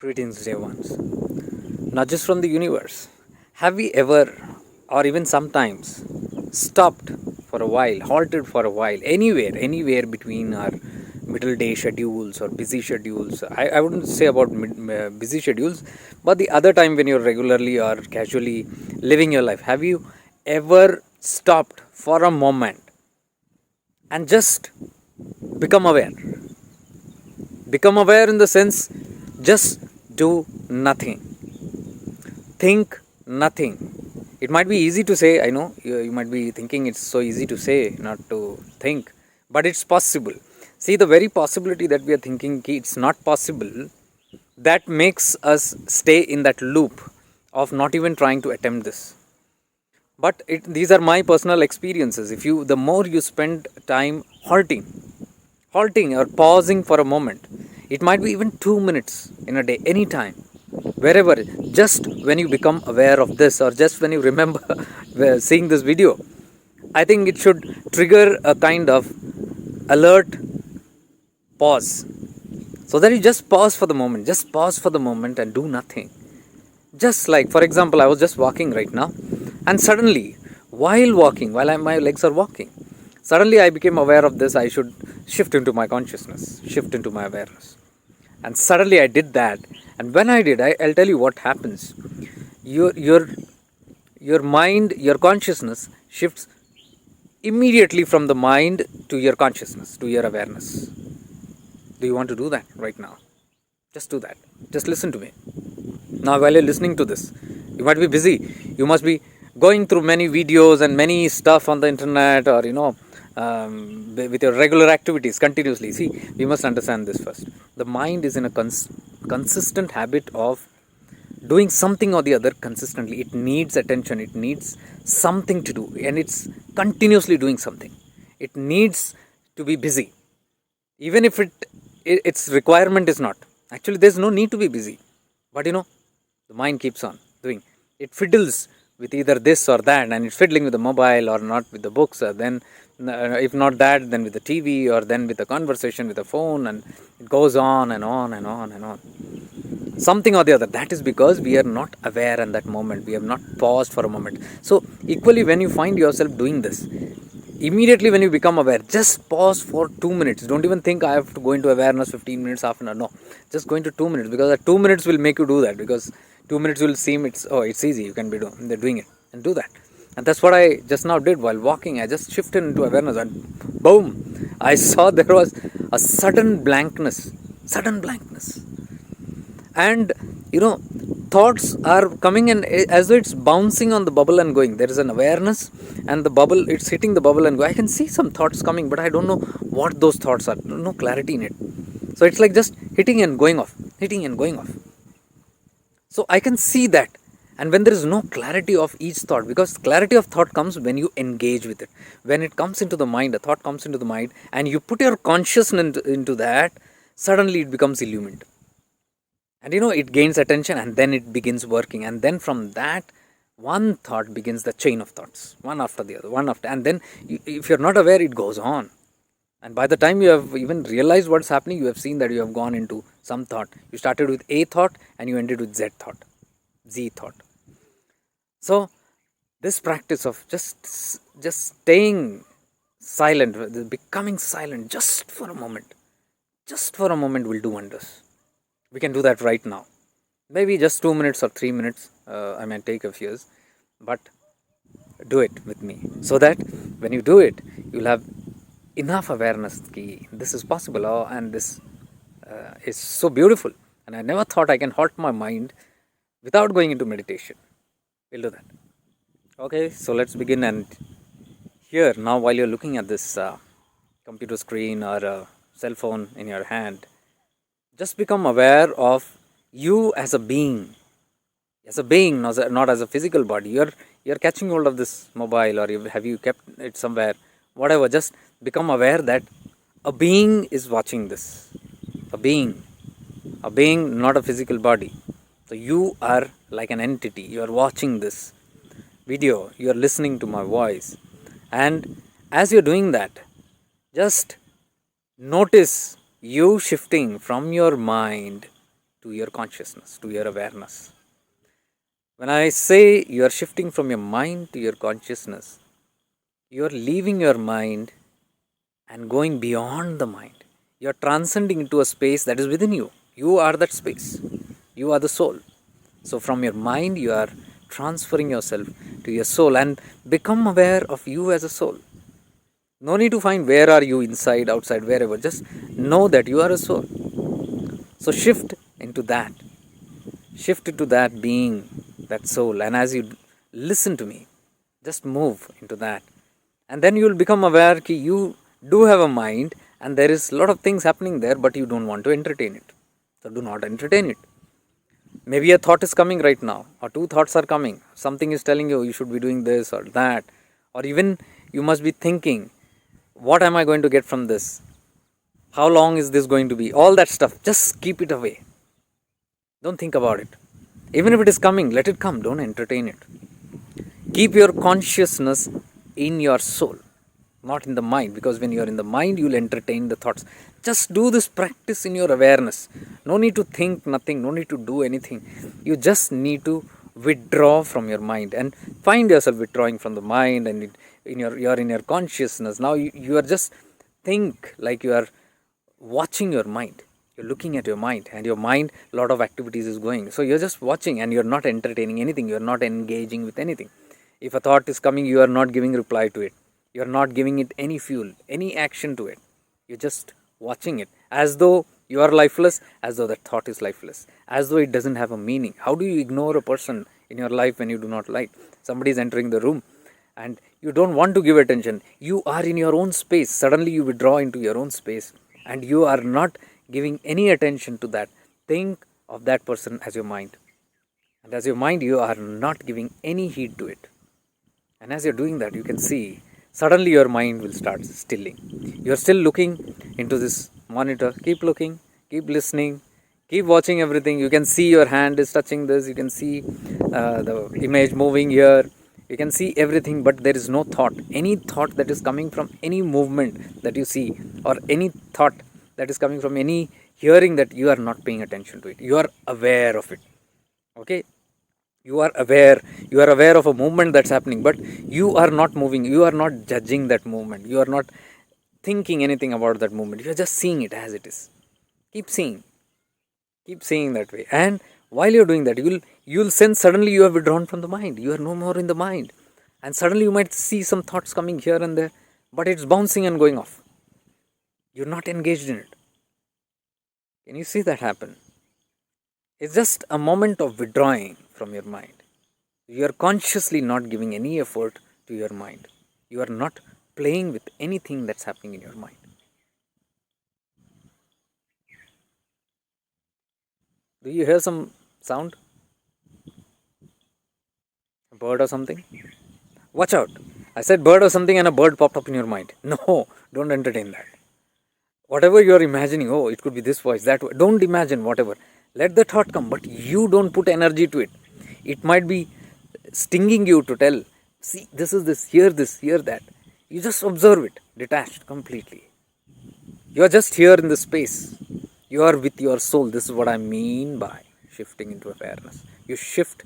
Greetings, dear ones. Not just from the universe. Have we ever, or even sometimes, stopped for a while, halted for a while, anywhere between our middle day schedules or busy schedules? I wouldn't say about busy schedules, but the other time when you're regularly or casually living your life. Have you ever stopped for a moment and just become aware? Become aware in the sense, just do nothing, think nothing. It might be easy to say, I know you might be thinking it's so easy to say not to think, but it's possible. See, the very possibility that we are thinking it's not possible, that makes us stay in that loop of not even trying to attempt this. But these are my personal experiences. If you, the more you spend time halting or pausing for a moment, it might be even 2 minutes in a day, anytime, wherever, just when you become aware of this, or just when you remember seeing this video, I think it should trigger a kind of alert pause, so that you just pause for the moment, and do nothing. Just like, for example, I was just walking right now, and suddenly, while walking, my legs are walking, suddenly I became aware of this. I should shift into my consciousness, shift into my awareness. And suddenly I did that. And when I did, I'll tell you what happens. Your mind, your consciousness shifts immediately from the mind to your consciousness, to your awareness. Do you want to do that right now? Just do that. Just listen to me. Now, while you're listening to this, you might be busy. You must be going through many videos and many stuff on the internet, or with your regular activities continuously. See, we must understand this first. The mind is in a consistent habit of doing something or the other consistently. It needs attention, it needs something to do, and it's continuously doing something. It needs to be busy, even if its requirement is not. Actually, there's no need to be busy, but the mind keeps on doing. It fiddles with either this or that, and it's fiddling with the mobile, or not with the books, or then if not that, then with the TV, or then with the conversation with the phone, and it goes on and on and on and on. Something or the other. That is because we are not aware in that moment. We have not paused for a moment. So equally, when you find yourself doing this, immediately when you become aware, just pause for 2 minutes. Don't even think I have to go into awareness 15 minutes, half an hour. No, just go into 2 minutes, because that 2 minutes will make you do that, because 2 minutes will seem it's easy, you can be doing it, and do that. And that's what I just now did while walking. I just shifted into awareness, and boom, I saw there was a sudden blankness, and thoughts are coming, and as though it's bouncing on the bubble and going. There is an awareness, and the bubble, it's hitting the bubble and go. I can see some thoughts coming, but I don't know what those thoughts are. No clarity in it. So it's like just hitting and going off. So I can see that. And when there is no clarity of each thought, because clarity of thought comes when you engage with it. When it comes into the mind, a thought comes into the mind, and you put your consciousness into that, suddenly it becomes illumined. And it gains attention, and then it begins working. And then from that, one thought begins the chain of thoughts, one after the other, and then if you're not aware, it goes on. And by the time you have even realized what's happening, you have seen that you have gone into some thought. You started with A thought, and you ended with Z thought. So this practice of just staying silent, becoming silent just for a moment will do wonders. We can do that right now. Maybe just 2 minutes or 3 minutes. I may take a few years, but do it with me, so that when you do it, you'll have enough awareness that this is possible, and this is so beautiful. And I never thought I can halt my mind without going into meditation. We'll do that. Okay, so let's begin. And here now, while you're looking at this computer screen or cell phone in your hand, just become aware of you as a being, not as a physical body. You're catching hold of this mobile, or have you kept it somewhere, whatever. Just become aware that a being is watching this. A being, not a physical body. So you are like an entity. You are watching this video. You are listening to my voice, and as you're doing that, just notice you shifting from your mind to your consciousness, to your awareness. When I say you are shifting from your mind to your consciousness, you are leaving your mind and going beyond the mind. You are transcending into a space that is within you. You are that space. You are the soul. So from your mind, you are transferring yourself to your soul and become aware of you as a soul. No need to find where are you, inside, outside, wherever. Just know that you are a soul. So shift into that. Shift into that being, that soul. And as you listen to me, just move into that. And then you will become aware that you do have a mind and there is a lot of things happening there, but you don't want to entertain it. So do not entertain it. Maybe a thought is coming right now, or two thoughts are coming. Something is telling you should be doing this or that, or even you must be thinking, what am I going to get from this? How long is this going to be? All that stuff, just keep it away. Don't think about it. Even if it is coming, let it come. Don't entertain it. Keep your consciousness in your soul, not in the mind, because when you are in the mind, you will entertain the thoughts. Just do this practice in your awareness. No need to think nothing, no need to do anything. You just need to withdraw from your mind and find yourself withdrawing from the mind, and you are in your consciousness. Now you are just think like you are watching your mind. You're looking at your mind, and your mind, a lot of activities is going. So you're just watching and you're not entertaining anything. You're not engaging with anything. If a thought is coming, you are not giving reply to it. You're not giving it any fuel, any action to it. You're just watching it as though you are lifeless, as though that thought is lifeless, as though it doesn't have a meaning. How do you ignore a person in your life when you do not like? Somebody is entering the room and you don't want to give attention. You are in your own space. Suddenly you withdraw into your own space and you are not giving any attention to that. Think of that person as your mind. And as your mind, you are not giving any heed to it. And as you're doing that, you can see suddenly your mind will start stilling. You're still looking into this monitor. Keep looking, keep listening, keep watching everything. You can see your hand is touching this. You can see the image moving here. You can see everything, but there is no thought. Any thought that is coming from any movement that you see, or any thought that is coming from any hearing, that you are not paying attention to it. You are aware of it. Okay? You are aware of a movement that's happening, but you are not moving. You are not judging that movement. You are not thinking anything about that movement. You are just seeing it as it is. Keep seeing that way. And while you're doing that, you'll sense suddenly you have withdrawn from the mind. You are no more in the mind. And suddenly you might see some thoughts coming here and there, but it's bouncing and going off. You're not engaged in it. Can you see that happen? It's just a moment of withdrawing from your mind. You are consciously not giving any effort to your mind. You are not playing with anything that's happening in your mind. Do you hear some sound? A bird or something? Watch out. I said bird or something and a bird popped up in your mind. No, don't entertain that. Whatever you are imagining, oh, it could be this voice, that voice. Don't imagine whatever. Let the thought come, but you don't put energy to it. It might be stinging you to tell, see, this is this, hear that. You just observe it, detached completely. You are just here in the space. You are with your soul. This is what I mean by shifting into awareness. You shift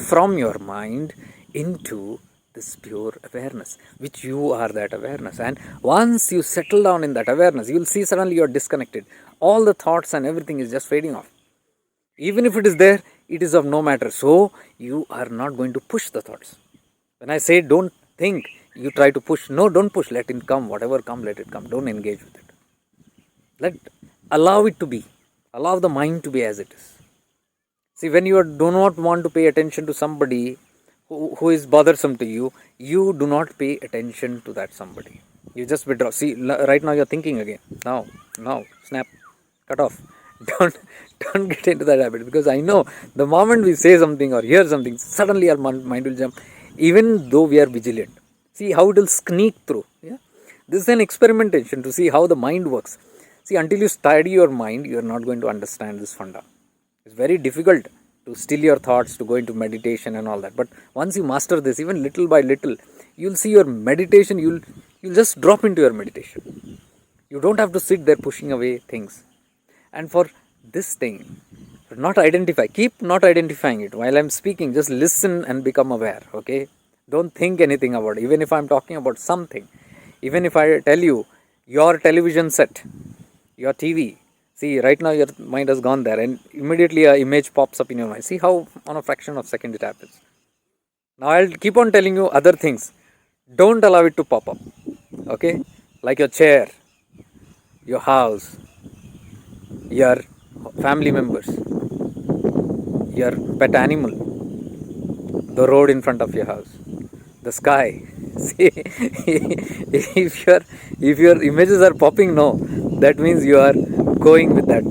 from your mind into this pure awareness, which you are that awareness. And once you settle down in that awareness, you will see suddenly you are disconnected. All the thoughts and everything is just fading off. Even if it is there, it is of no matter. So you are not going to push the thoughts. When I say don't think, you try to push. No, don't push. Let it come. Whatever come, let it come. Don't engage with it. Allow it to be. Allow the mind to be as it is. See, when you do not want to pay attention to somebody who is bothersome to you, you do not pay attention to that somebody. You just withdraw. See, right now you're thinking again. Now, snap, cut off. Don't get into that habit, because I know the moment we say something or hear something, suddenly our mind will jump, even though we are vigilant. See how it will sneak through. Yeah, this is an experimentation to see how the mind works. See, until you study your mind, you are not going to understand this funda. It's very difficult to still your thoughts, to go into meditation and all that. But once you master this, even little by little, you'll see your meditation. You'll just drop into your meditation. You don't have to sit there pushing away things. And for this thing, Not identify. Keep not identifying it. While I'm speaking, just listen and become aware. Okay? Don't think anything about it. Even if I'm talking about something, even if I tell you your television set, your TV. See, right now your mind has gone there, and immediately an image pops up in your mind. See how on a fraction of a second it happens. Now I'll keep on telling you other things. Don't allow it to pop up. Okay? Like your chair, your house, your family members, your pet animal, the road in front of your house, the sky. See, if your images are popping, no, that means you are going with that.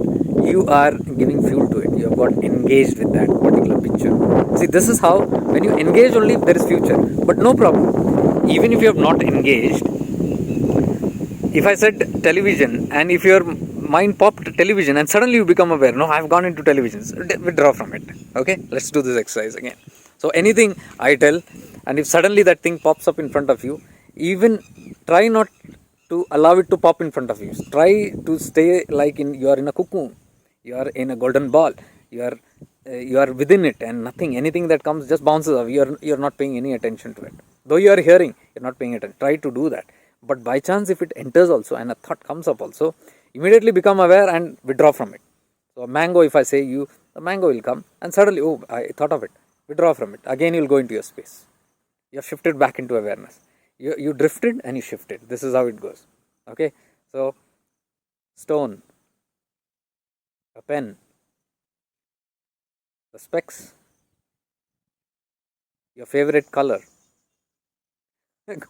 You are giving fuel to it. You have got engaged with that particular picture. See, this is how when you engage only there is future. But no problem. Even if you have not engaged, if I said television and if your mind popped television and suddenly you become aware, no, I've gone into television, withdraw from it. Okay, let's do this exercise again. So anything I tell, and if suddenly that thing pops up in front of you, even try not to allow it to pop in front of you. Try to stay like you are in a cocoon, you are in a golden ball, you are within it, and anything that comes just bounces off. You're not paying any attention to it. Though you are hearing, you're not paying attention. Try to do that. But by chance, if it enters also and a thought comes up also, immediately become aware and withdraw from it. So a mango, if I say you, the mango will come and suddenly, oh, I thought of it. Withdraw from it. Again, you'll go into your space. You have shifted back into awareness. You drifted and you shifted. This is how it goes. Okay. So, stone, a pen, the specs, your favorite color.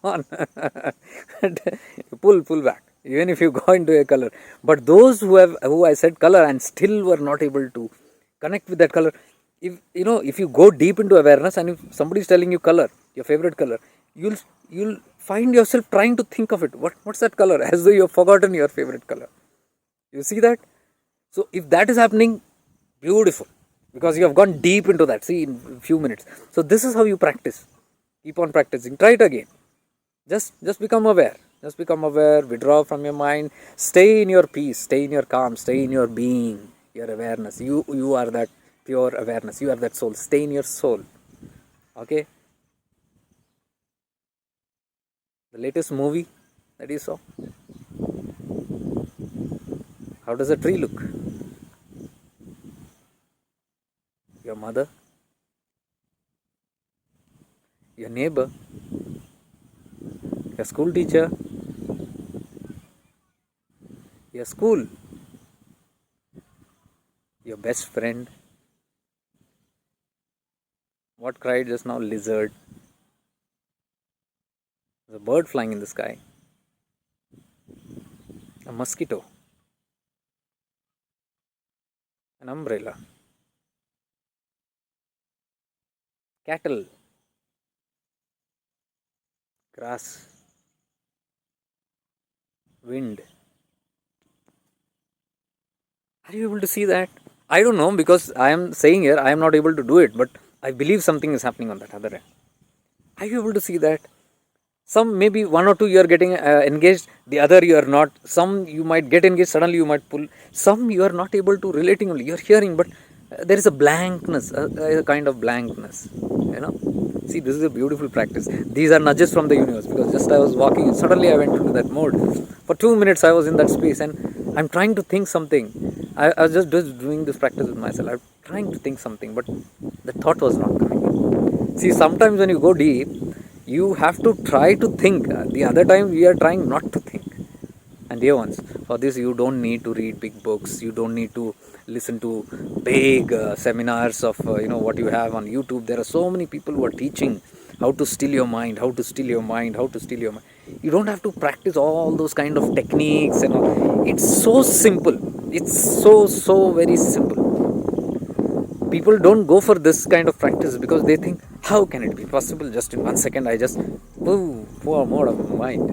Gone. pull back. Even if you go into a color. But those who I said color and still were not able to connect with that color. If you go deep into awareness and if somebody is telling you color, your favorite color, you'll find yourself trying to think of it. What's that color? As though you have forgotten your favorite color. You see that? So if that is happening, beautiful. Because you have gone deep into that. See, in a few minutes. So this is how you practice. Keep on practicing. Try it again. Just become aware. Just become aware. Withdraw from your mind. Stay in your peace. Stay in your calm. Stay in your being. Your awareness. You are that pure awareness. You are that soul. Stay in your soul. Okay? The latest movie that you saw. How does a tree look? Your mother? Your neighbor? Your school teacher? Your school? Your best friend? What cried just now? Lizard. There's a bird flying in the sky. A mosquito. An umbrella. Cattle. Grass. Wind. Are you able to see that? I don't know, because I am saying here I am not able to do it, but I believe something is happening on that other end. Are you able to see that? Some, maybe one or two you are getting engaged, the other you are not. Some you might get engaged, suddenly you might pull. Some you are not able to relating only. You are hearing, but there is a blankness, a kind of blankness. See, this is a beautiful practice. These are nudges from the universe, because just I was walking and suddenly I went into that mode. For 2 minutes I was in that space and I'm trying to think something. I was just doing this practice with myself. I'm trying to think something, but the thought was not coming in. See, sometimes when you go deep, you have to try to think. The other time we are trying not to think. And dear ones, for this you don't need to read big books. You don't need to listen to big seminars of what you have on YouTube. There are so many people who are teaching how to still your mind, how to still your mind, how to still your mind. You don't have to practice all those kind of techniques and all. It's so simple. It's so very simple. People don't go for this kind of practice because they think, how can it be possible? Just in 1 second I just pour more of my mind.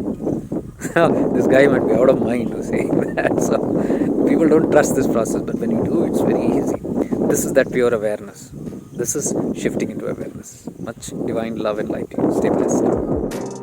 This guy might be out of mind to say that. So people don't trust this process, but when you do, it's very easy. This is that pure awareness. This is shifting into awareness. Much divine love and light to you. Stay blessed.